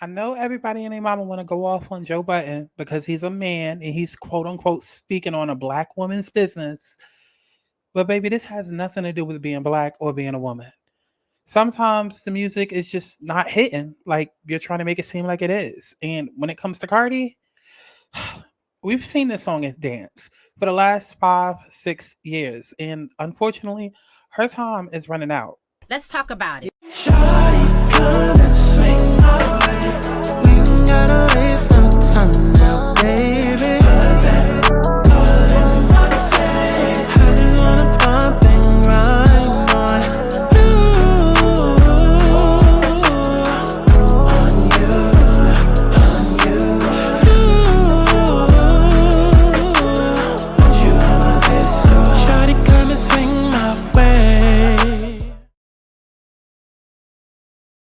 I know everybody and their mama want to go off on Joe Budden because he's a man and he's quote unquote speaking on a black woman's business. But baby, this has nothing to do with being black or being a woman. Sometimes the music is just not hitting like you're trying to make it seem like it is. And when it comes to Cardi, we've seen this song and dance for the last 5, 6 years. And unfortunately, her time is running out. Let's talk about it. Shawty, come and swing my way. We ain't gotta waste no time now, baby. Put that all in my face. I just wanna bump and grind on you, on you, on you, want you on my face. So shawty, come and swing my way.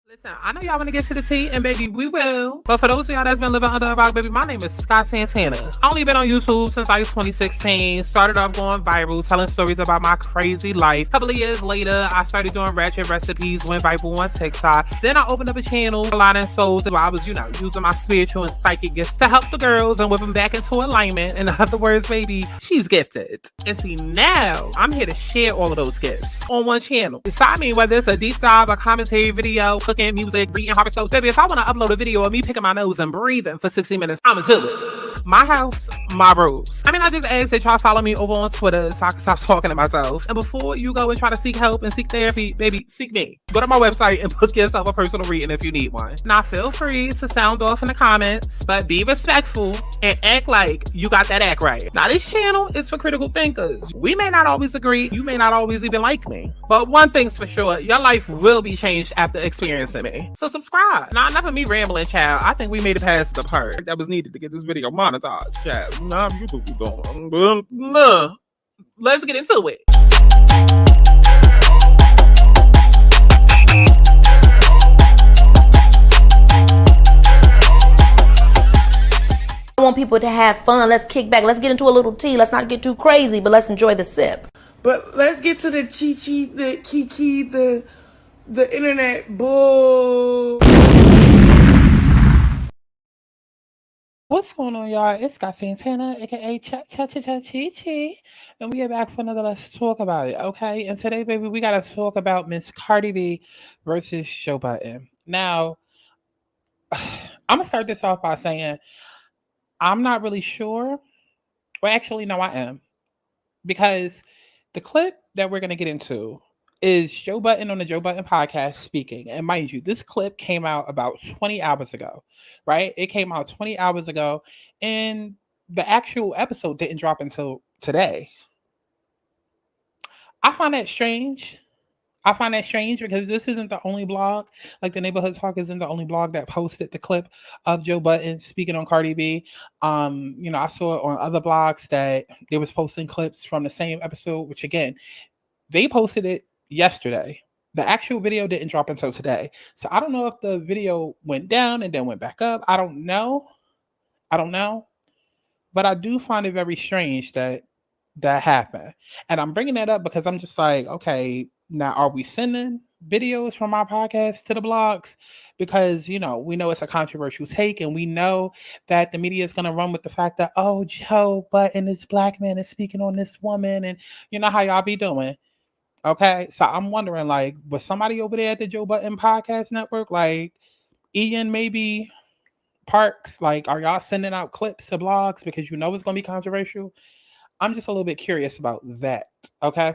Listen, I know y'all want to get to the tea, and baby, we will. But for those of y'all that's been living under a rock, baby, my name is Santana. I only been on YouTube since like 2016. Started off going viral, telling stories about my crazy life. A couple of years later, I started doing ratchet recipes, went viral on TikTok. Then I opened up a channel, Aligning Souls, where I was, using my spiritual and psychic gifts to help the girls and whip them back into alignment. In other words, baby, she's gifted. And see, now I'm here to share all of those gifts on one channel. So I mean, whether it's a deep dive, a commentary video, cooking, music, reading horoscopes, baby, if I want to upload a video of me picking my nose and breathing for 60 minutes, I'ma do it. My house, my rules. I mean, I just ask that y'all follow me over on Twitter so I can stop talking to myself. And before you go and try to seek help and seek therapy, baby, seek me. Go to my website and book yourself a personal reading if you need one. Now, feel free to sound off in the comments, but be respectful and act like you got that act right. Now, this channel is for critical thinkers. We may not always agree. You may not always even like me. But one thing's for sure, your life will be changed after experiencing me. So subscribe. Now, enough of me rambling, child. I think we made it past the part that was needed to get this video monetized, child. Nah, you what we doing. Nah. Let's get into it. I want people to have fun. Let's kick back. Let's get into a little tea. Let's not get too crazy, but let's enjoy the sip. But let's get to the chi-chi, the kiki, the internet bull. What's going on, y'all? It's Scott Santana, aka Cha-Cha-Cha-Chi-Chi, and we are back for another Let's Talk About It, okay? And today, baby, we gotta talk about Miss Cardi B versus Joe Budden. Now, I'm gonna start this off by saying I'm not really sure. Well, actually, no, I am. Because the clip that we're gonna get into is Joe Budden on the Joe Budden podcast speaking. And mind you, this clip came out about 20 hours ago, right? It came out 20 hours ago, and the actual episode didn't drop until today. I find that strange. Because this isn't the only blog, like the Neighborhood Talk isn't the only blog that posted the clip of Joe Budden speaking on Cardi B. I saw it on other blogs that they was posting clips from the same episode, which again, they posted it yesterday. The actual video didn't drop until today. So I don't know if the video went down and then went back up. I don't know. But I do find it very strange that happened. And I'm bringing that up because I'm just like, okay, now are we sending videos from our podcast to the blogs? Because, we know it's a controversial take, and we know that the media is going to run with the fact that, oh, Joe Budden, this black man is speaking on this woman, and you know how y'all be doing. Okay, so I'm wondering, like, was somebody over there at the Joe Budden Podcast Network, like Ian, maybe Parks, like, are y'all sending out clips to blogs because it's going to be controversial? I'm just a little bit curious about that. Okay.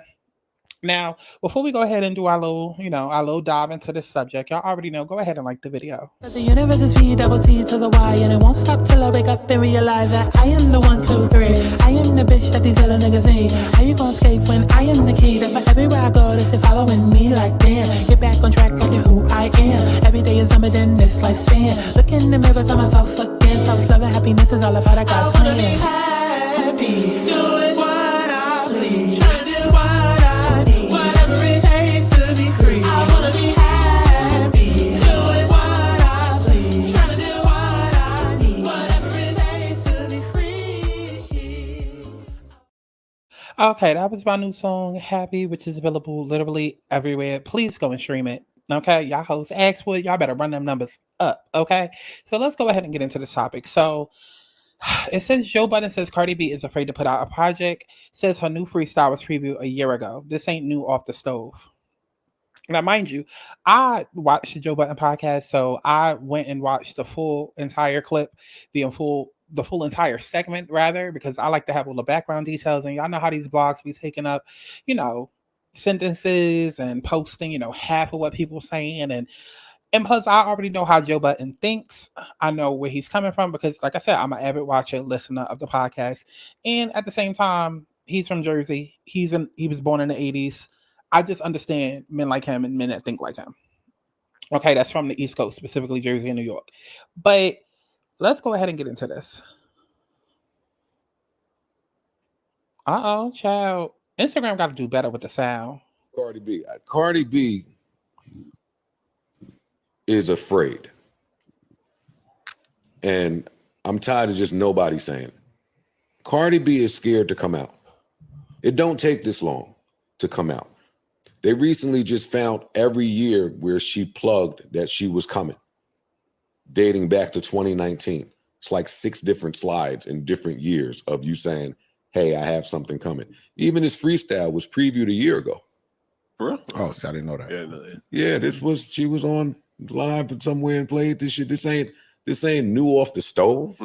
Now, before we go ahead and do our little dive into this subject, y'all already know, go ahead and like the video. The universe is P double T to the Y, and it won't stop till I wake up and realize that I am the 1, 2, 3. I am the bitch that these little niggas need. How you gonna escape when I am the key? That for everywhere I go, that you're following me like damn. Get back on track, look at who I am. Every day is numbered in this lifespan. Look in the mirror, tell myself again. Self-love and happiness is all about a God's plan. I wanna be happy, doing what I please. Trying to do what I need. Whatever it takes to be free. I wanna be happy, doing what I please. Trying to do what I need. Whatever it takes to be free. Okay, that was my new song, Happy, which is available literally everywhere. Please go and stream it. Okay, y'all hosts ask for it. Y'all better run them numbers up. Okay, so let's go ahead and get into this topic. So it says Joe Budden says Cardi B is afraid to put out a project. Says her new freestyle was previewed a year ago. This ain't new off the stove. Now, mind you, I watched the Joe Budden podcast, so I went and watched the full entire clip, the full entire segment rather, because I like to have all the background details. And y'all know how these blogs be taking up, you know, sentences and posting, half of what people saying, and plus I already know how Joe Budden thinks. I know where he's coming from because, like I said, I'm an avid watcher, listener of the podcast, and at the same time, he's from Jersey. He was born in the '80s. I just understand men like him and men that think like him. Okay, that's from the East Coast, specifically Jersey and New York. But let's go ahead and get into this. Child. Instagram got to do better with the sound. Cardi B. Cardi B is afraid. And I'm tired of just nobody saying it. Cardi B is scared to come out. It don't take this long to come out. They recently just found every year where she plugged that she was coming, dating back to 2019. It's like 6 different slides in different years of you saying, hey, I have something coming. Even this freestyle was previewed a year ago. For real? Oh, so I didn't know that. Yeah, she was on live somewhere and played this shit. This ain't new off the stove.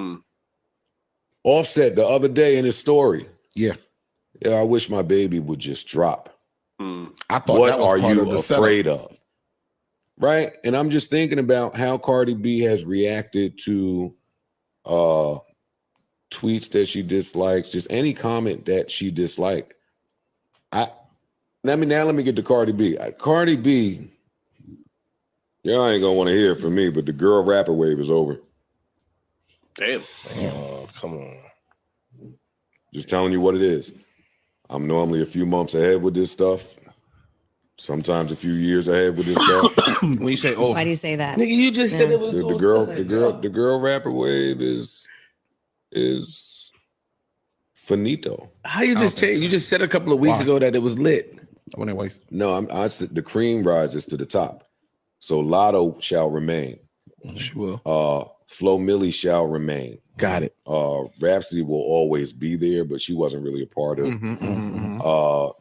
Offset the other day in his story. Yeah, I wish my baby would just drop. I thought What that was are part you of the afraid setup. of? Right? And I'm just thinking about how Cardi B has reacted to tweets that she dislikes, just any comment that she disliked. Let me get to Cardi B. Cardi B, y'all ain't gonna want to hear it from me, but the girl rapper wave is over. Damn. Come on. Just telling you what it is. I'm normally a few months ahead with this stuff. Sometimes a few years ahead with this stuff. When you say over, Why do you say that? Nigga, you just said it was the girl rapper wave is finito. How you just changed? You just said a couple of weeks ago that it was lit. when they waste. No, I said the cream rises to the top. So Lotto shall remain. She will. Flo Milli shall remain. Got it. Rhapsody will always be there, but she wasn't really a part of it.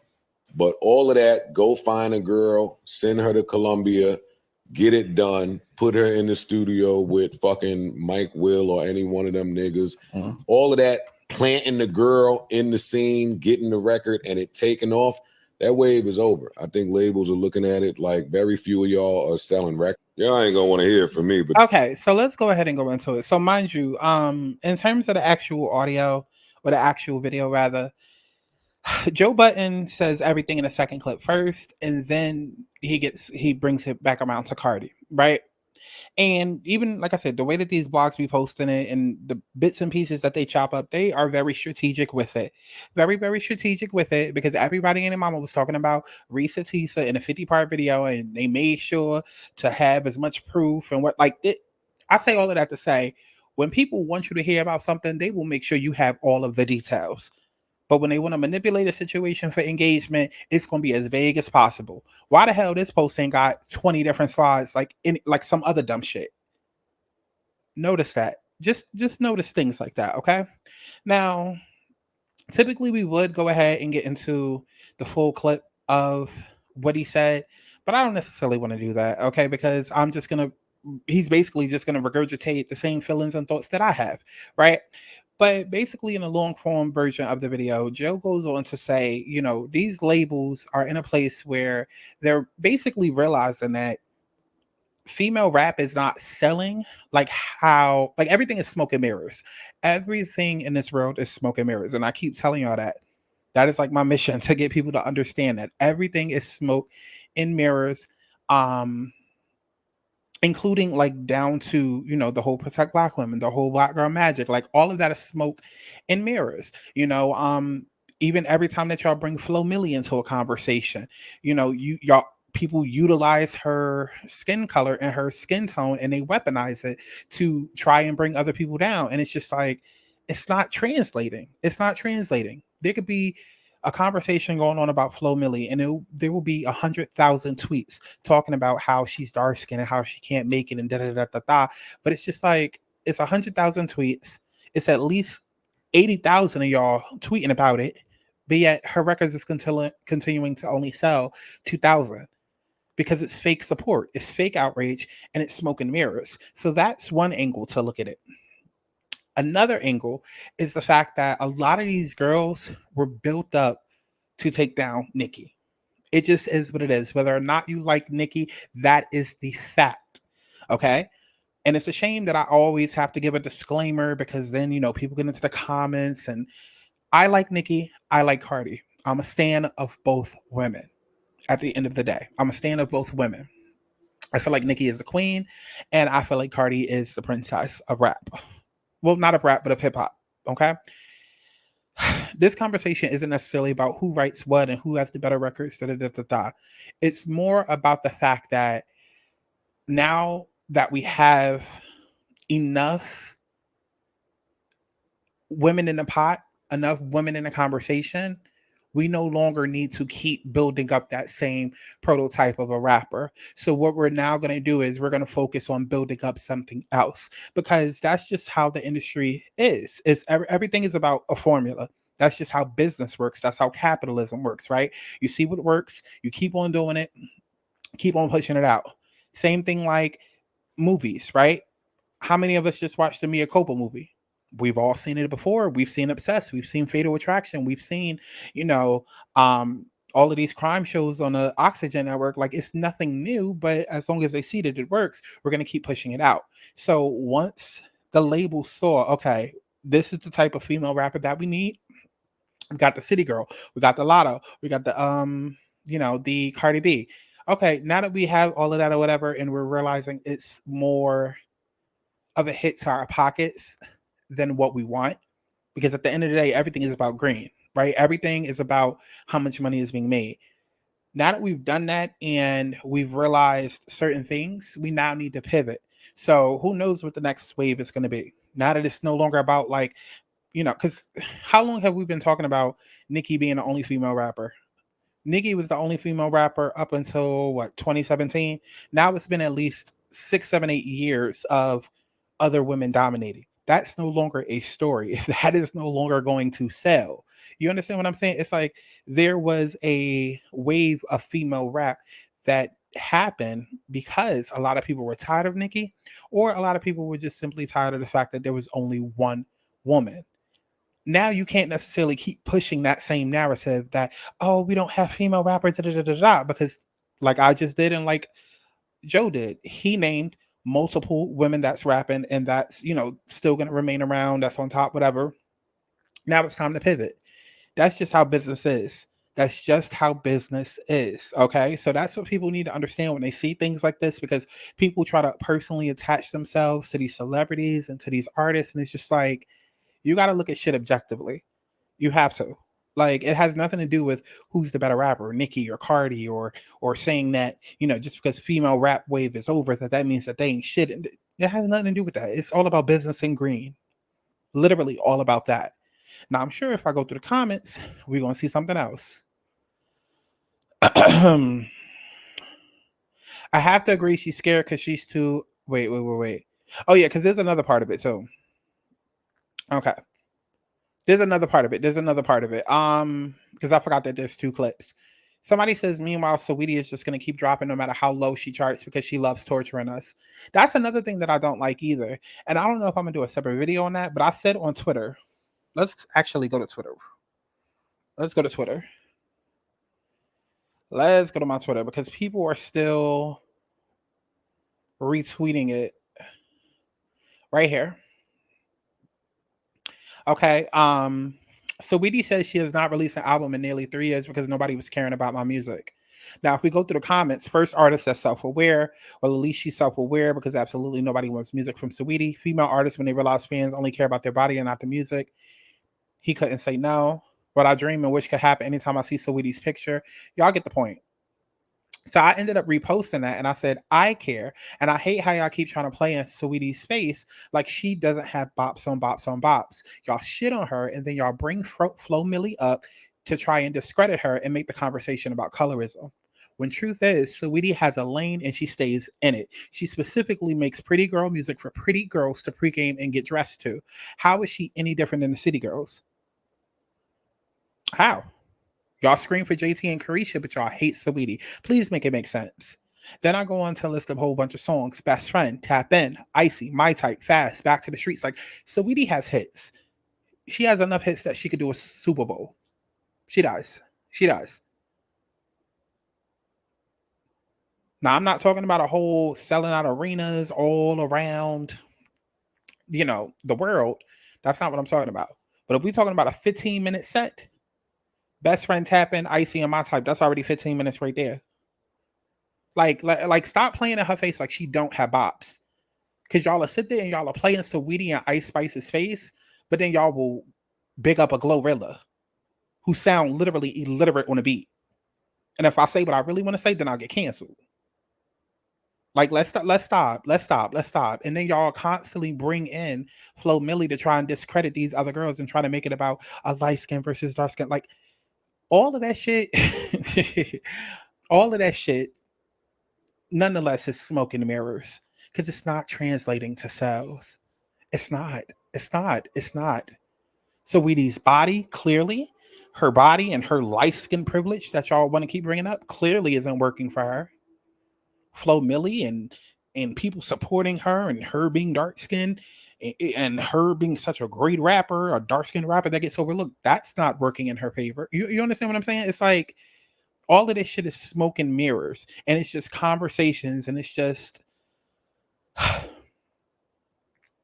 But all of that, go find a girl, send her to Columbia, get it done, put her in the studio with fucking Mike Will or any one of them niggas. All of that, planting the girl in the scene, getting the record, and it taking off. That wave is over. I think labels are looking at it like very few of y'all are selling records. Y'all ain't gonna want to hear it from me, but okay, so let's go ahead and go into it. So mind you, in terms of the actual audio or the actual video rather, Joe Budden says everything in the second clip first, and then he brings it back around to Cardi, right? And even like I said, the way that these blogs be posting it and the bits and pieces that they chop up, they are very strategic with it. Very, very strategic with it because everybody and their mama was talking about Risa Tisa in a 50-part video, and they made sure to have as much proof and what like it. I say all of that to say, when people want you to hear about something, they will make sure you have all of the details. But when they want to manipulate a situation for engagement, it's going to be as vague as possible. Why the hell this post ain't got 20 different slides like some other dumb shit? Notice that. Just notice things like that, okay? Now, typically we would go ahead and get into the full clip of what he said, but I don't necessarily want to do that, okay? Because he's basically just going to regurgitate the same feelings and thoughts that I have, right? But basically, in a long form version of the video, Joe goes on to say, these labels are in a place where they're basically realizing that female rap is not selling like everything is smoke and mirrors. Everything in this world is smoke and mirrors. And I keep telling y'all that. That is like my mission, to get people to understand that everything is smoke and mirrors. Including like down to, the whole protect Black women, the whole Black girl magic, like all of that is smoke and mirrors, even every time that y'all bring Flo Milli into a conversation, y'all people utilize her skin color and her skin tone and they weaponize it to try and bring other people down. And it's just like, it's not translating. There could be a conversation going on about Flo Milli, and there will be 100,000 tweets talking about how she's dark skinned and how she can't make it and da da da da da. But it's just like, it's 100,000 tweets. It's at least 80,000 of y'all tweeting about it, but yet her records is continuing to only sell 2,000 because it's fake support, it's fake outrage, and it's smoke and mirrors. So that's one angle to look at it. Another angle is the fact that a lot of these girls were built up to take down Nicki. It just is what it is. Whether or not you like Nicki, that is the fact. Okay? And it's a shame that I always have to give a disclaimer because then, people get into the comments, and I like Nicki, I like Cardi. I'm a stan of both women at the end of the day. I'm a stan of both women. I feel like Nicki is the queen, and I feel like Cardi is the princess of rap. Well, not of rap, but of hip hop. Okay. This conversation isn't necessarily about who writes what and who has the better records. It's more about the fact that now that we have enough women in the pot, enough women in the conversation, we no longer need to keep building up that same prototype of a rapper. So what we're now going to do is we're going to focus on building up something else, because that's just how the industry is. Everything is about a formula. That's just how business works. That's how capitalism works, right? You see what works, you keep on doing it, keep on pushing it out. Same thing like movies, right? How many of us just watched the Mia Culpa movie? We've all seen it before. We've seen Obsessed. We've seen Fatal Attraction. We've seen, all of these crime shows on the Oxygen Network. Like, it's nothing new, but as long as they see that it works, we're going to keep pushing it out. So once the label saw, okay, this is the type of female rapper that we need. We got the City Girl. We got the Lotto. We got the, the Cardi B. Okay, now that we have all of that or whatever, and we're realizing it's more of a hit to our pockets than what we want, because at the end of the day, everything is about green, right? Everything is about how much money is being made. Now that we've done that and we've realized certain things, we now need to pivot. So who knows what the next wave is going to be? Now that it's no longer about because how long have we been talking about Nicki being the only female rapper? Nicki was the only female rapper up until 2017. Now it's been at least 6, 7, 8 years of other women dominating. That's no longer a story. That is no longer going to sell. You understand what I'm saying? It's like there was a wave of female rap that happened because a lot of people were tired of Nicki, or a lot of people were just simply tired of the fact that there was only one woman. Now you can't necessarily keep pushing that same narrative that, oh, we don't have female rappers, because like I just did and like Joe did, he named multiple women that's rapping and that's, still going to remain around, that's on top, whatever. Now it's time to pivot. That's just how business is. That's just how business is. Okay. So that's what people need to understand when they see things like this, because people try to personally attach themselves to these celebrities and to these artists. And it's just like, you got to look at shit objectively. You have to. Like, it has nothing to do with who's the better rapper, Nicki or Cardi, or saying that, just because female rap wave is over, that means that they ain't shit. It has nothing to do with that. It's all about business and green. Literally all about that. Now, I'm sure if I go through the comments, we're going to see something else. I have to agree she's scared because she's too... Wait. Oh, yeah, because there's another part of it, too. Okay. There's another part of it. Because I forgot that there's 2 clips. Somebody says, meanwhile, Saweetie is just going to keep dropping no matter how low she charts because she loves torturing us. That's another thing that I don't like either. And I don't know if I'm going to do a separate video on that, but I said on Twitter, let's actually go to Twitter. Let's go to Twitter. Let's go to my Twitter because people are still retweeting it right here. Okay. Saweetie says she has not released an album in nearly 3 years because nobody was caring about my music. Now, if we go through the comments, first artist that's self-aware, or at least she's self-aware because absolutely nobody wants music from Saweetie. Female artists, when they realize fans only care about their body and not the music. He couldn't say no. What I dream and wish could happen anytime I see Saweetie's picture. Y'all get the point. So I ended up reposting that and I said, I care. And I hate how y'all keep trying to play in Saweetie's face like she doesn't have bops on bops on bops. Y'all shit on her and then y'all bring Flo Milli up to try and discredit her and make the conversation about colorism. When truth is, Saweetie has a lane and she stays in it. She specifically makes pretty girl music for pretty girls to pregame and get dressed to. How is she any different than the city girls? How? Y'all scream for JT and Carisha, but y'all hate Saweetie. Please make it make sense. Then I go on to list a whole bunch of songs. Best Friend, Tap In, Icy, My Type, Fast, Back to the Streets. Like, Saweetie has hits. She has enough hits that she could do a Super Bowl. She does. She does. Now, I'm not talking about a whole selling out arenas all around, the world. That's not what I'm talking about. But if we're talking about a 15-minute set, Best Friend, Tap In, Icy, and My Type, that's already 15 minutes right there. Like stop playing in her face like she don't have bops. Because y'all will sit there and y'all are playing Saweetie and Ice Spice's face, but then y'all will big up a Glorilla who sound literally illiterate on a beat. And if I say what I really want to say, then I'll get canceled. Like, let's stop. And then y'all constantly bring in Flo Milli to try and discredit these other girls and try to make it about a light skin versus dark skin. Like, all of that shit, nonetheless, is smoke in the mirrors because it's not translating to sales. It's not. Saweetie's body, clearly, her body and her light skin privilege that y'all want to keep bringing up clearly isn't working for her. Flo Milli and people supporting her and her being dark skinned and her being such a great rapper, a dark skinned rapper that gets overlooked, that's not working in her favor. You understand what I'm saying? It's like all of this shit is smoke and mirrors, and it's just conversations, and it's just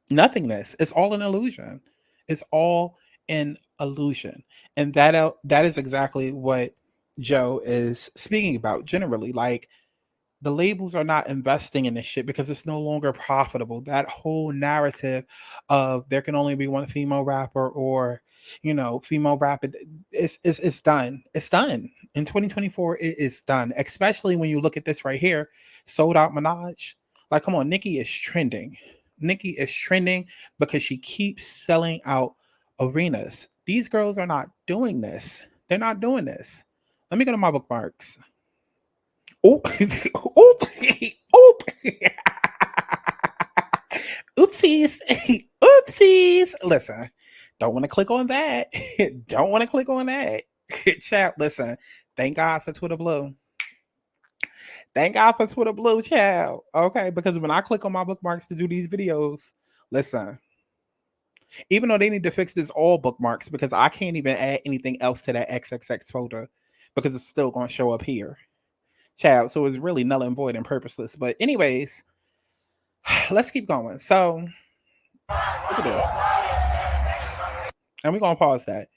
nothingness. It's all an illusion. It's all an illusion. And that is exactly what Joe is speaking about generally. Like, the labels are not investing in this shit because it's no longer profitable. That whole narrative of there can only be one female rapper or, female rapper, it's done. It's done. In 2024, it is done. Especially when you look at this right here, Sold Out Minaj. Like, come on, Nicki is trending. Nicki is trending because she keeps selling out arenas. These girls are not doing this. They're not doing this. Let me go to my bookmarks. Oop. Oopsies. Oopsies. Listen, don't want to click on that. Don't want to click on that. Chat, listen, thank God for Twitter Blue. Thank God for Twitter Blue, child. Okay, because when I click on my bookmarks to do these videos, listen, even though they need to fix this all bookmarks because I can't even add anything else to that XXX folder because it's still going to show up here. Child, so it's really null and void and purposeless. But anyways, let's keep going. So look at this. And we're gonna pause that.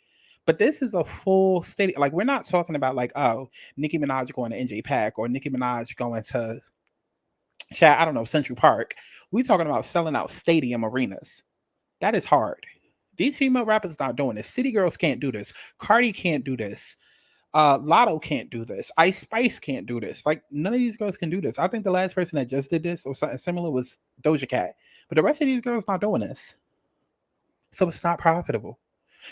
But this is a full stadium. Like, we're not talking about like, oh, Nicki Minaj going to NJ Pack or Nicki Minaj going to I don't know, Central Park. We're talking about selling out stadium arenas. That is hard. These female rappers not doing this. City Girls can't do this. Cardi can't do this. Lotto can't do this. Ice Spice can't do this. Like, none of these girls can do this. I think the last person that just did this or something similar was Doja Cat. But the rest of these girls not doing this. So it's not profitable.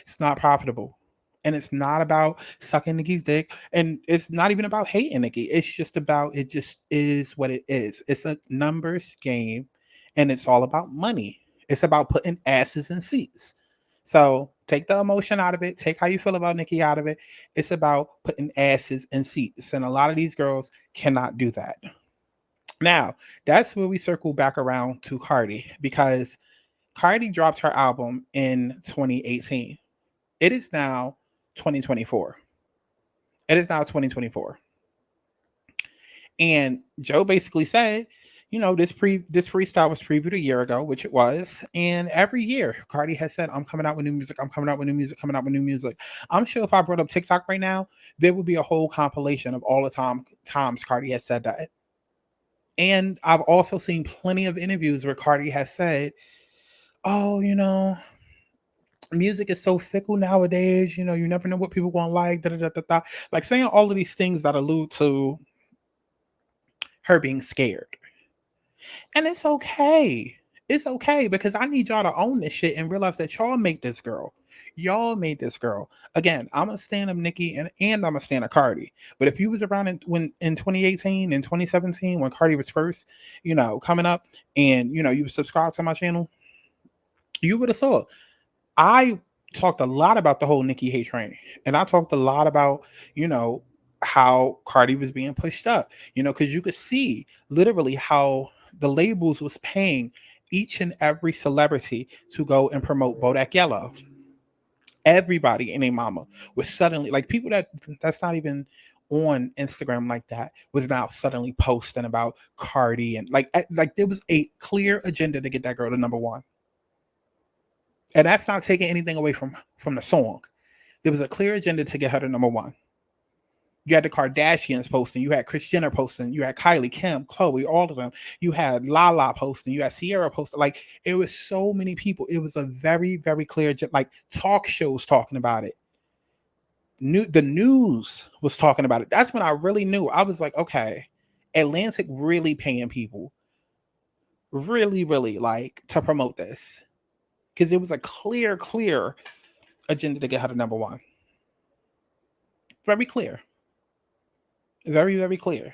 It's not profitable. And it's not about sucking Nicki's dick. And it's not even about hating Nicki. It's just about, it just is what it is. It's a numbers game. And it's all about money. It's about putting asses in seats. So take the emotion out of it. Take how you feel about Nicki out of it. It's about putting asses in seats. And a lot of these girls cannot do that. Now, that's where we circle back around to Cardi, because Cardi dropped her album in 2018. It is now 2024. It is now 2024. And Joe basically said, this freestyle was previewed a year ago, which it was. And every year, Cardi has said, I'm coming out with new music. I'm coming out with new music, coming out with new music. I'm sure if I brought up TikTok right now, there would be a whole compilation of all the times Cardi has said that. And I've also seen plenty of interviews where Cardi has said, oh, music is so fickle nowadays. You never know what people want to like. Da, da, da, da. Like, saying all of these things that allude to her being scared. And it's okay. It's okay because I need y'all to own this shit and realize that y'all made this girl. Y'all made this girl. Again, I'm a stan of Nicki and I'm a stan of Cardi. But if you was around in 2018 and 2017 when Cardi was first, coming up, and you were subscribed to my channel, you would have saw it. I talked a lot about the whole Nicki hate train, and I talked a lot about how Cardi was being pushed up, because you could see literally how the labels was paying each and every celebrity to go and promote Bodak Yellow. Everybody and their mama was suddenly, like, people that's not even on Instagram like that was now suddenly posting about Cardi, and like there was a clear agenda to get that girl to number one. And that's not taking anything away from the song. There was a clear agenda to get her to number one. You had the Kardashians posting, you had Kris Jenner posting, you had Kylie, Kim, Khloe, all of them. You had Lala posting, you had Sierra posting. Like, it was so many people. It was a very, very clear, like, talk shows talking about it. The news was talking about it. That's when I really knew. I was like, okay, Atlantic really paying people really, really, like, to promote this. Because it was a clear agenda to get her to number one. Very clear. Very, very clear.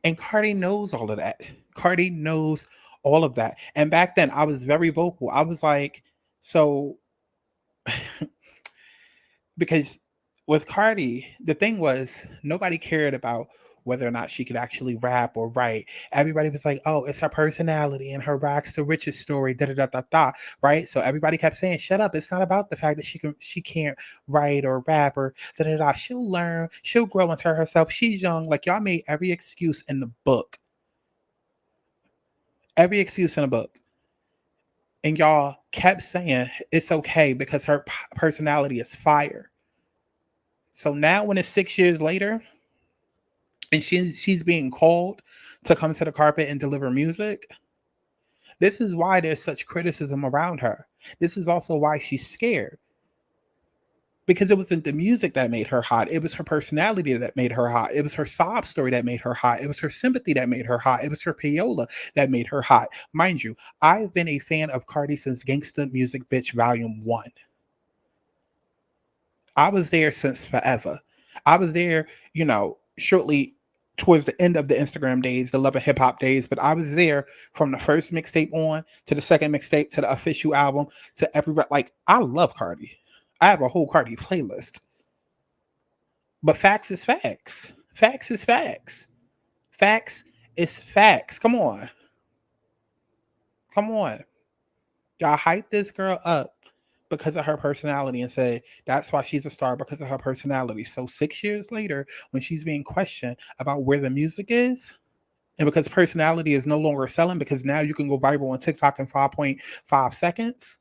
And Cardi knows all of that. Cardi knows all of that. And back then, I was very vocal. I was like, so, because with Cardi, the thing was, nobody cared about whether or not she could actually rap or write. Everybody was like, oh, it's her personality and her rags to riches story, right? So everybody kept saying, shut up. It's not about the fact that she can't write or rap or She'll learn, she'll grow into herself. She's young. Like, y'all made every excuse in the book. Every excuse in the book. And y'all kept saying it's okay because her personality is fire. So now when it's 6 years later, and she's being called to come to the carpet and deliver music, this is why there's such criticism around her. This is also why she's scared. Because it wasn't the music that made her hot. It was her personality that made her hot. It was her sob story that made her hot. It was her sympathy that made her hot. It was her payola that made her hot. Mind you, I've been a fan of Cardi since Gangsta Music Bitch Volume 1. I was there since forever. I was there, shortly towards the end of the Instagram days, the Love and Hip Hop days, but I was there from the first mixtape on to the second mixtape to the official album to everybody. Like, I love Cardi. I have a whole Cardi playlist. But facts is facts. Facts is facts. Facts is facts. Come on. Come on. Y'all hype this girl up because of her personality and say that's why she's a star, because of her personality. So 6 years later, when she's being questioned about where the music is, and because personality is no longer selling, because now you can go viral on TikTok in 5.5 seconds,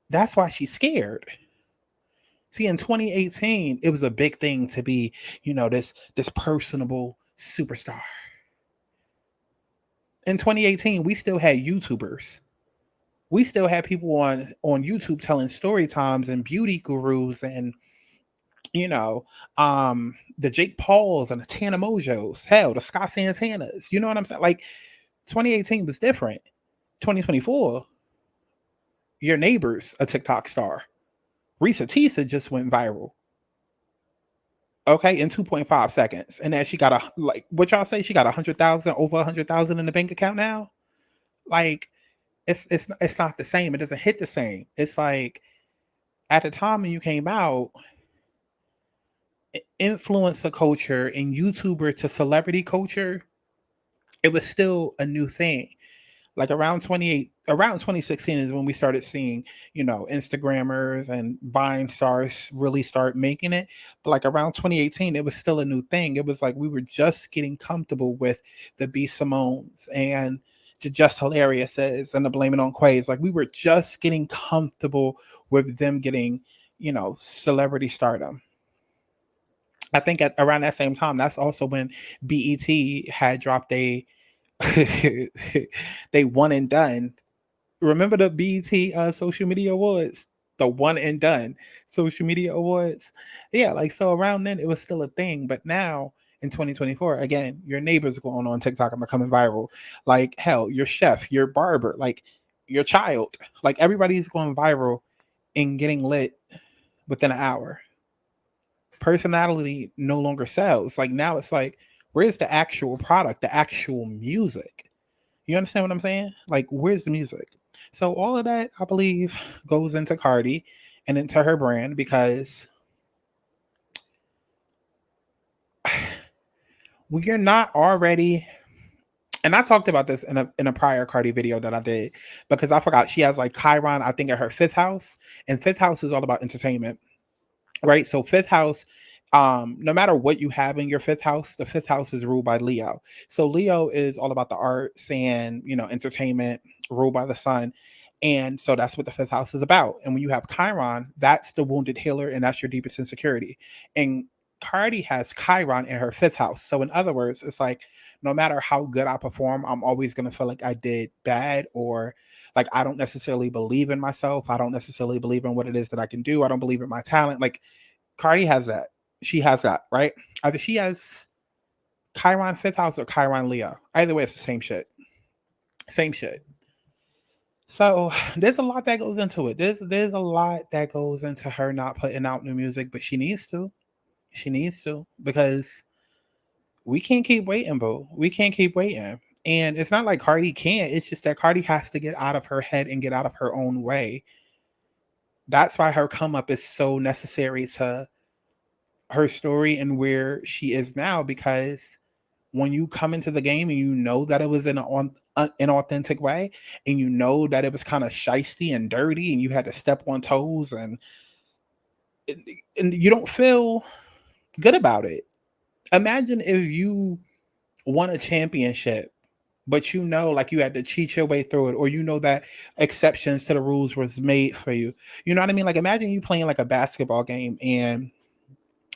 that's why she's scared. See, in 2018, it was a big thing to be, this personable superstar. In 2018, we still had YouTubers. We still had people on YouTube telling story times and beauty gurus and, the Jake Pauls and the Tana Mojos, hell, the Scott Santanas. You know what I'm saying? Like, 2018 was different. 2024, your neighbor's a TikTok star. Risa Tisa just went viral. Okay, in 2.5 seconds. And then she got what y'all say? She got 100,000, over 100,000 in the bank account now. Like, it's not the same. It doesn't hit the same. It's like, at the time when you came out, influencer culture and YouTuber to celebrity culture, it was still a new thing. Like around 2016 is when we started seeing, Instagrammers and Vine stars really start making it. But like around 2018, it was still a new thing. It was like we were just getting comfortable with the B. Simones and the Just Hilariouses and the Blame It on Quays. Like, we were just getting comfortable with them getting, celebrity stardom. I think around that same time, that's also when BET had dropped they one and done. Remember the BET social media awards? The one and done social media awards? Yeah, like, so around then it was still a thing, but now in 2024. Again, your neighbors going on TikTok and becoming viral. Like, hell, your chef, your barber, like your child, like everybody's going viral and getting lit within an hour. Personality no longer sells. Like now it's like, where's the actual product, the actual music? You understand what I'm saying? Like, where's the music? So all of that, I believe, goes into Cardi and into her brand, because when you're not already, and I talked about this in a prior Cardi video that I did, because I forgot she has like Chiron, I think, at her fifth house, and fifth house is all about entertainment, right? So fifth house, no matter what you have in your fifth house, the fifth house is ruled by Leo. So Leo is all about the arts and, you know, entertainment, ruled by the sun. And so that's what the fifth house is about. And when you have Chiron, that's the wounded healer, and that's your deepest insecurity. And Cardi has Chiron in her fifth house. So in other words, it's like, no matter how good I perform, I'm always going to feel like I did bad, or like I don't necessarily believe in myself. I don't necessarily believe in what it is that I can do. I don't believe in my talent. Like Cardi has that. She has that, right? Either she has Chiron fifth house or Chiron Leo. Either way, it's the same shit. Same shit. So there's a lot that goes into it. There's a lot that goes into her not putting out new music, but she needs to. She needs to, because we can't keep waiting, boo. We can't keep waiting. And it's not like Cardi can't. It's just that Cardi has to get out of her head and get out of her own way. That's why her come up is so necessary to her story and where she is now, because when you come into the game and you know that it was in an inauthentic way, and you know that it was kind of shisty and dirty, and you had to step on toes, and you don't feel good about it. Imagine if you won a championship, but you know, like you had to cheat your way through it, or you know that exceptions to the rules was made for you. You know what I mean? Like imagine you playing like a basketball game, and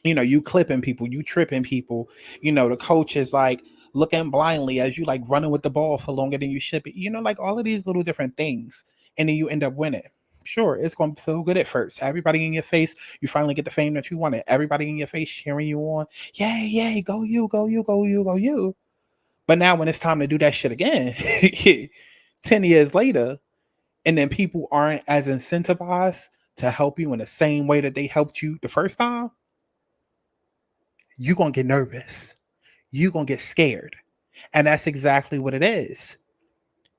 you know, you clipping people, you tripping people, you know, the coach is like looking blindly as you like running with the ball for longer than you should be, you know, like all of these little different things. And then you end up winning. Sure, it's going to feel good at first. Everybody in your face, you finally get the fame that you wanted. Everybody in your face cheering you on. Yay, yay, go you, go you, go you, go you. But now when it's time to do that shit again, 10 years later, and then people aren't as incentivized to help you in the same way that they helped you the first time, you're going to get nervous. You're going to get scared. And that's exactly what it is.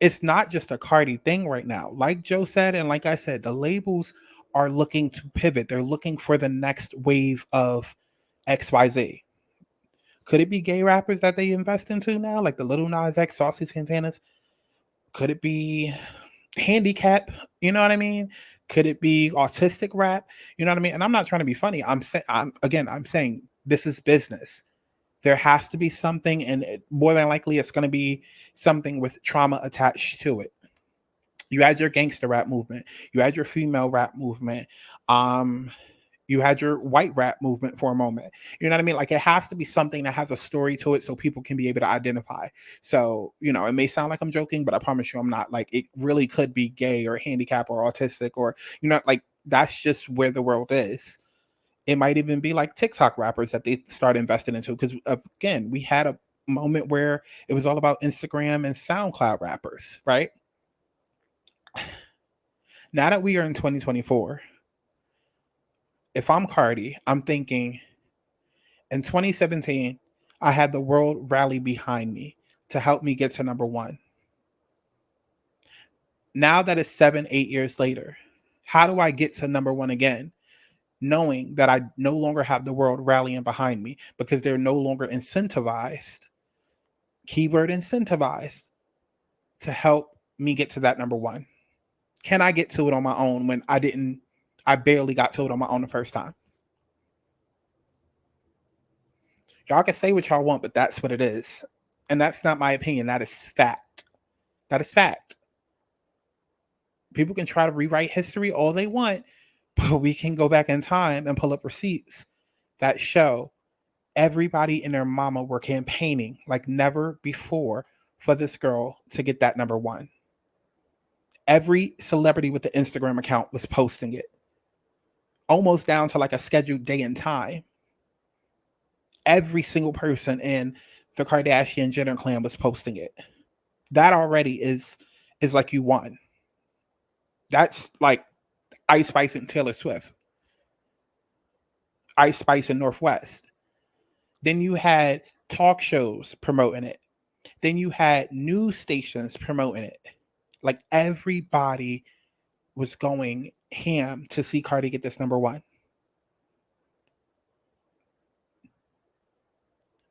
It's not just a Cardi thing right now. Like Joe said, and like I said, the labels are looking to pivot. They're looking for the next wave of XYZ. Could it be gay rappers that they invest into now? Like the Lil Nas X, Saucy Santanas? Could it be handicap? You know what I mean? Could it be autistic rap? You know what I mean? And I'm not trying to be funny. I'm saying this is business. There has to be something, and more than likely it's going to be something with trauma attached to it. You had your gangster rap movement. You had your female rap movement. You had your white rap movement for a moment. You know what I mean? Like it has to be something that has a story to it so people can be able to identify. So, you know, it may sound like I'm joking, but I promise you I'm not. Like it really could be gay or handicap or autistic, or, you know, like that's just where the world is. It might even be like TikTok rappers that they start investing into. Because again, we had a moment where it was all about Instagram and SoundCloud rappers, right? Now that we are in 2024, if I'm Cardi, I'm thinking in 2017, I had the world rally behind me to help me get to number one. Now that it's 7-8 years later, how do I get to number one again? Knowing that I no longer have the world rallying behind me because they're no longer incentivized, keyword incentivized, to help me get to that number one. Can I get to it on my own when I barely got to it on my own the first time? Y'all can say what y'all want, but that's what it is. And that's not my opinion. That is fact. That is fact. People can try to rewrite history all they want, but we can go back in time and pull up receipts that show everybody and their mama were campaigning like never before for this girl to get that number one. Every celebrity with the Instagram account was posting it, almost down to like a scheduled day and time. every single person in the Kardashian Jenner clan was posting it. That already is like you won. That's like Ice Spice and Taylor Swift. Ice Spice and Northwest. Then you had talk shows promoting it. Then you had news stations promoting it. Like everybody was going ham to see Cardi get this number one.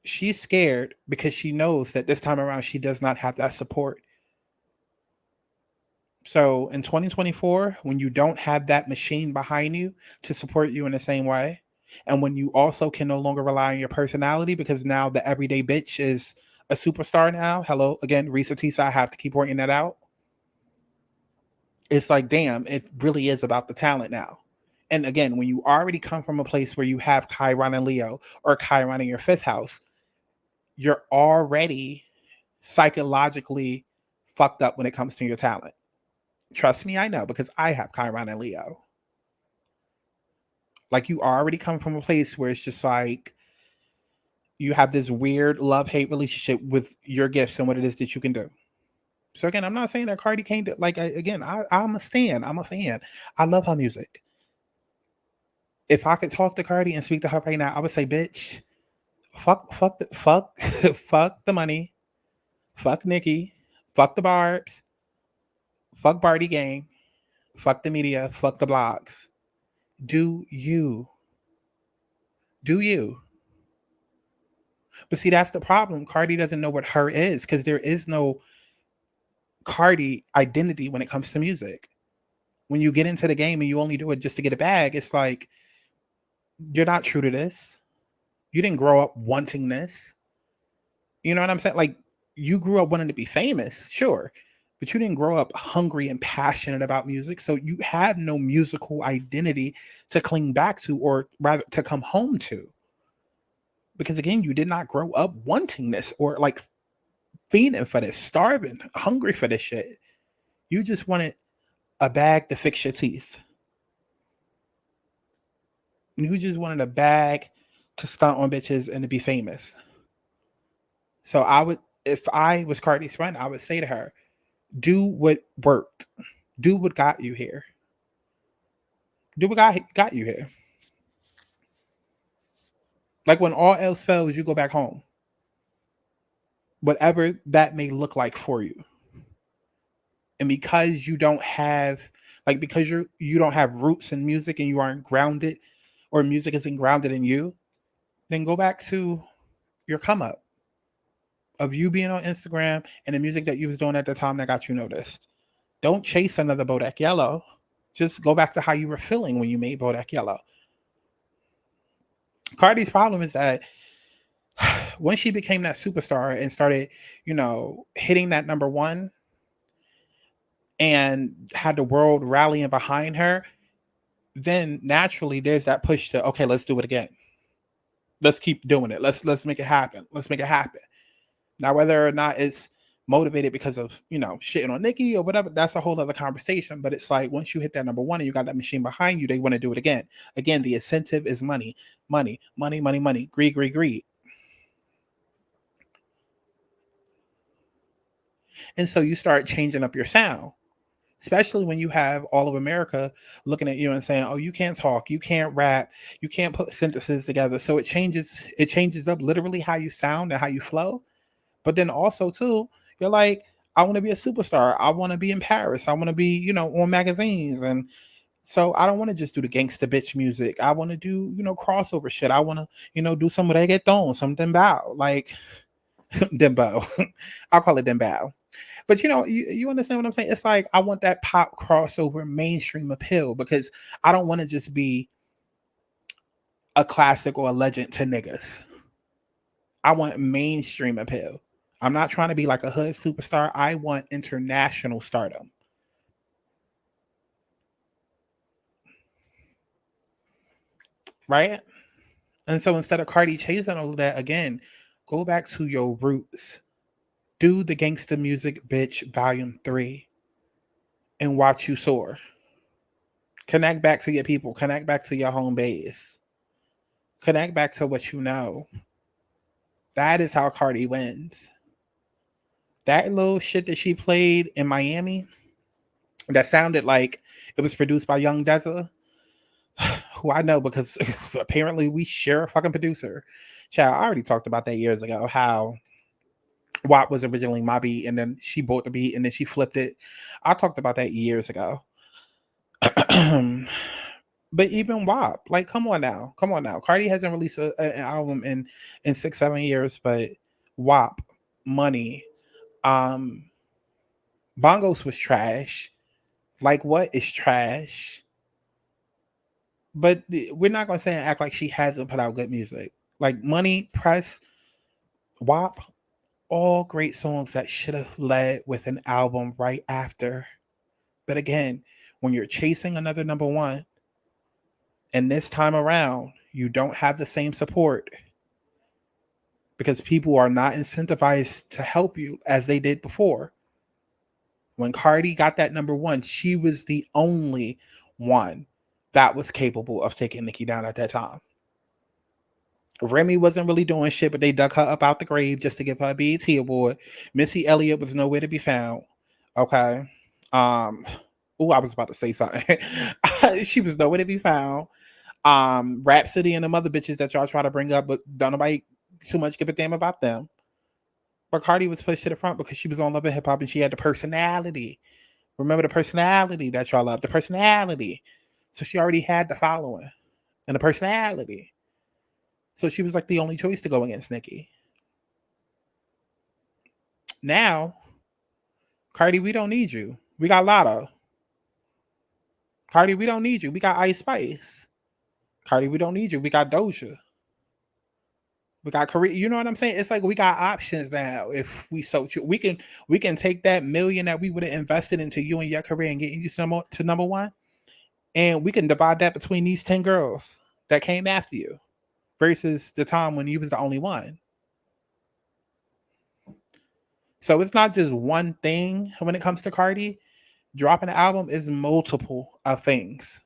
She's scared because she knows that this time around she does not have that support. So in 2024, when you don't have that machine behind you to support you in the same way, and when you also can no longer rely on your personality because now the everyday bitch is a superstar now. Hello, again, Risa Tisa, I have to keep pointing that out. It's like, damn, it really is about the talent now. And again, when you already come from a place where you have Chiron and Leo or Chiron in your fifth house, you're already psychologically fucked up when it comes to your talent. Trust me, I know, because I have Chiron and Leo. Like, you already come from a place where it's just like you have this weird love-hate relationship with your gifts and what it is that you can do. So again, I'm not saying that Cardi can't do, like, again, I'm a stan. I'm a fan. I love her music. If I could talk to Cardi and speak to her right now, I would say, bitch, fuck the money, fuck Nicki, fuck the Barbs, fuck Barty Gang, fuck the media, fuck the blogs. Do you. But see, that's the problem. Cardi doesn't know what her is because there is no Cardi identity when it comes to music. When you get into the game and you only do it just to get a bag, it's like, you're not true to this. You didn't grow up wanting this. You know what I'm saying? Like, you grew up wanting to be famous, sure, but you didn't grow up hungry and passionate about music. So you have no musical identity to cling back to, or rather to come home to. Because again, you did not grow up wanting this or like fiending for this, starving, hungry for this shit. You just wanted a bag to fix your teeth. You just wanted a bag to stunt on bitches and to be famous. So I would, if I was Cardi's friend, I would say to her, do what worked. Do what got you here. Do what got you here. Like, when all else fails, you go back home. Whatever that may look like for you. And because you don't have, like, because you don't have roots in music and you aren't grounded, or music isn't grounded in you, then go back to your come up of you being on Instagram and the music that you was doing at the time that got you noticed. Don't chase another Bodak Yellow. Just go back to how you were feeling when you made Bodak Yellow. Cardi's problem is that when she became that superstar and started, hitting that number one and had the world rallying behind her, then naturally there's that push to, okay, let's do it again. Let's keep doing it. Let's make it happen. Let's make it happen. Now, whether or not it's motivated because of, shitting on Nicki or whatever, that's a whole other conversation. But it's like, once you hit that number one and you got that machine behind you, they want to do it again. Again, the incentive is money, money, money, money, money, greed, greed, greed. And so you start changing up your sound, especially when you have all of America looking at you and saying, oh, you can't talk, you can't rap, you can't put sentences together. So it changes up literally how you sound and how you flow. But then also too, you're like, I want to be a superstar. I want to be in Paris. I want to be, on magazines. And so I don't want to just do the gangsta bitch music. I want to do, crossover shit. I want to, do some reggaeton, some dembow, like dembow. I'll call it dembow. But you understand what I'm saying? It's like, I want that pop crossover mainstream appeal because I don't want to just be a classic or a legend to niggas. I want mainstream appeal. I'm not trying to be like a hood superstar. I want international stardom. Right? And so instead of Cardi chasing all of that, again, go back to your roots. Do the Gangsta Music Bitch Volume 3 and watch you soar. Connect back to your people. Connect back to your home base. Connect back to what you know. That is how Cardi wins. That little shit that she played in Miami that sounded like it was produced by Young Deza, who I know because apparently we share a fucking producer. Child, I already talked about that years ago, how WAP was originally my beat and then she bought the beat and then she flipped it. I talked about that years ago. But even WAP, like, come on now. Cardi hasn't released an album in 6-7 years, but WAP, Money, Bongos was trash. Like, what is trash? But we're not gonna say and act like she hasn't put out good music. Like Money, Press, WAP, all great songs that should have led with an album right after. But again, when you're chasing another number one, and this time around, you don't have the same support because people are not incentivized to help you as they did before. When Cardi got that number one, she was the only one that was capable of taking Nicki down at that time. Remy wasn't really doing shit, but they dug her up out the grave just to give her a BET award. Missy Elliott was nowhere to be found. Okay. I was about to say something. She was nowhere to be found. Rhapsody and them other bitches that y'all try to bring up, but don't nobody too much give a damn about them. But Cardi was pushed to the front because she was on Love and Hip Hop and she had the personality. Remember the personality that y'all love, the personality. So she already had the following and the personality. So she was like the only choice to go against Nicki. Now, Cardi, we don't need you. We got Lotto. Cardi, we don't need you. We got Ice Spice. Cardi, we don't need you. We got Doja. We got Korea. You know what I'm saying? It's like we got options now. If we so we can take that $1 million that we would have invested into you and your career and getting you to number one, and we can divide that between these 10 girls that came after you versus the time when you was the only one. So it's not just one thing when it comes to Cardi. Dropping an album is multiple of things.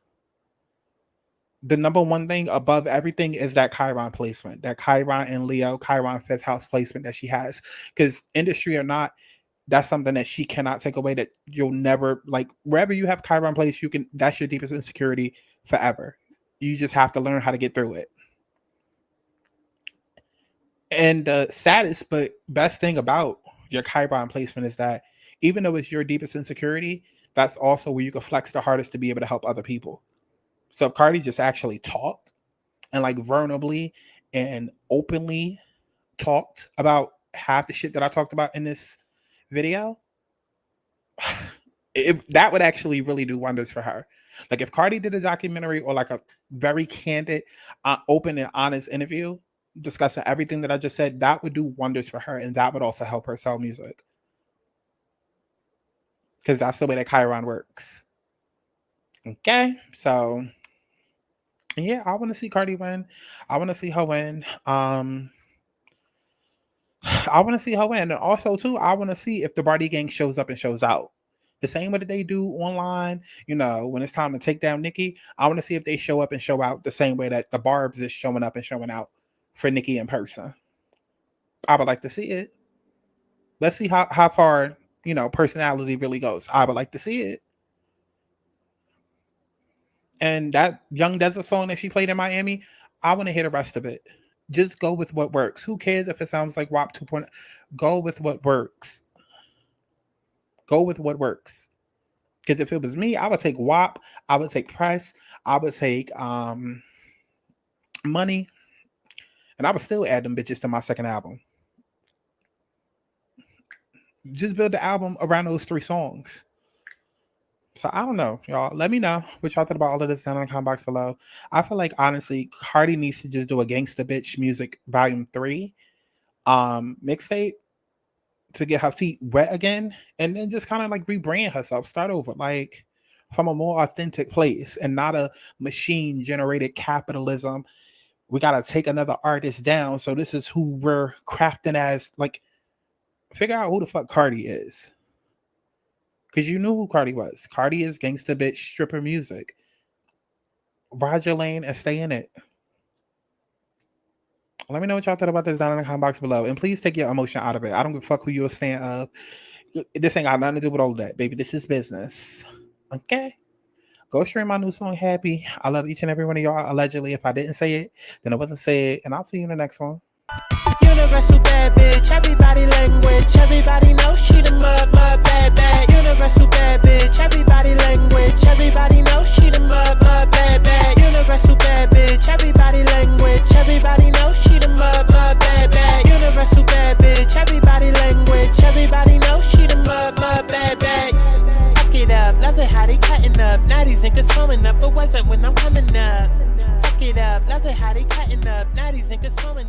The number one thing above everything is that Chiron placement, that Chiron and Leo, Chiron fifth house placement that she has. Because industry or not, that's something that she cannot take away, that you'll never, like, wherever you have Chiron placed, you can, that's your deepest insecurity forever. You just have to learn how to get through it. And the saddest but best thing about your Chiron placement is that even though it's your deepest insecurity, that's also where you can flex the hardest to be able to help other people. So if Cardi just actually talked and like vulnerably and openly talked about half the shit that I talked about in this video, that would actually really do wonders for her. Like if Cardi did a documentary or like a very candid, open and honest interview discussing everything that I just said, that would do wonders for her, and that would also help her sell music. Because that's the way that Chiron works. Okay, so yeah, I want to see Cardi win. I want to see her win. I want to see her win. And also, too, I want to see if the Barty Gang shows up and shows out. The same way that they do online, you know, when it's time to take down Nicki, I want to see if they show up and show out the same way that the Barbs is showing up and showing out for Nicki in person. I would like to see it. Let's see how far, you know, personality really goes. I would like to see it. And that Young Desert song that she played in Miami, I want to hear the rest of it. Just go with what works. Who cares if it sounds like WAP 2.0? Go with what works. Go with what works. Because if it was me, I would take WAP. I would take Price. I would take Money. And I would still add them bitches to my second album. Just build the album around those 3 songs. So I don't know, y'all. Let me know what y'all thought about all of this down in the comment box below. I feel like, honestly, Cardi needs to just do a Gangsta Bitch Music Volume 3 mixtape to get her feet wet again, and then just kind of like rebrand herself, start over, like from a more authentic place and not a machine-generated capitalism. We got to take another artist down, so this is who we're crafting as, like, figure out who the fuck Cardi is. Because you knew who Cardi was. Cardi is Gangsta Bitch stripper music. Ride your lane and stay in it. Let me know what y'all thought about this down in the comment box below. And please take your emotion out of it. I don't give a fuck who you're a fan of. This ain't got nothing to do with all of that, baby. This is business. Okay? Go stream my new song, Happy. I love each and every one of y'all. Allegedly, if I didn't say it, then it wasn't said. And I'll see you in the next one. Universal bad bitch, everybody language. Everybody knows she the mud bad bad. Universal bad bitch, everybody language. Everybody knows she the mud bad bad. Universal bad bitch, everybody language. Everybody knows she the mud bad bad. Universal bad bitch, everybody language. Everybody knows she the mud bad bad. Fuck it up, love it how they cutting up. Now these niggas swimming up, but wasn't when I'm coming up. Fuck it up, love it how they cutting up. Now these niggas swimming.